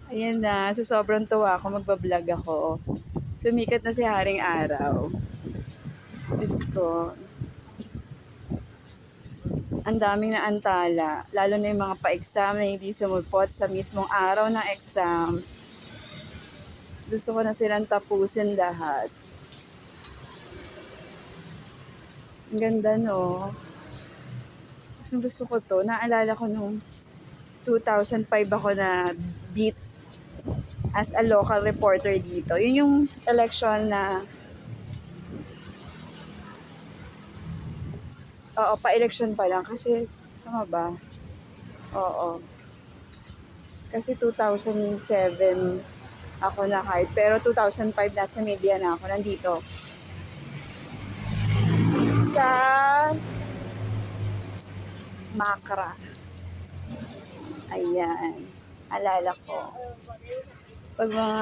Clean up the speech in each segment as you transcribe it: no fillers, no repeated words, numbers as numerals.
Ayan na, sa sobrang tuwa ako, magbablog ako. Sumikat na si Haring Araw. Diyos ko, ang daming naantala. Lalo na yung mga pa-exam na hindi sumupot sa mismong araw ng exam. Gusto ko na silang tapusin lahat. Ang ganda, no? Gusto ko to. Naalala ko nung 2005 ako na beat as a local reporter dito. Yun yung election na, oo, pa-election pa lang. Kasi, tama ba? Oo. Kasi 2007 ako na kahit. Pero 2005 nasa media na ako. Nandito. Sa Macra. Ayan. Alala ko. Pag mga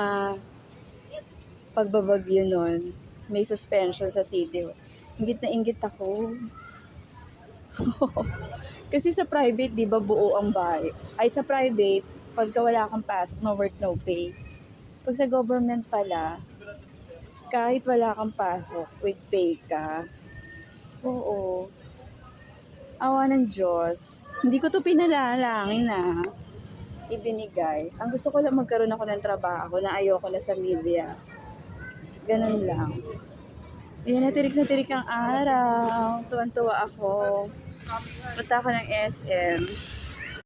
pagbabagyo nun, may suspension sa city. Ingit na ingit ako. Kasi sa private, di ba buo ang bahay? Ay, sa private, pagka wala kang pasok, no work, no pay. Pag sa government pala, kahit wala kang pasok, with pay ka. Oo. Awa ng Diyos. Hindi ko to pinalalangin na ibinigay. Ang gusto ko lang magkaroon ako ng trabaho na ayoko na sa media. Ganun lang. Ayan, na tirik ang araw. Tuwan-tuwa ako. Punta ako ng SM.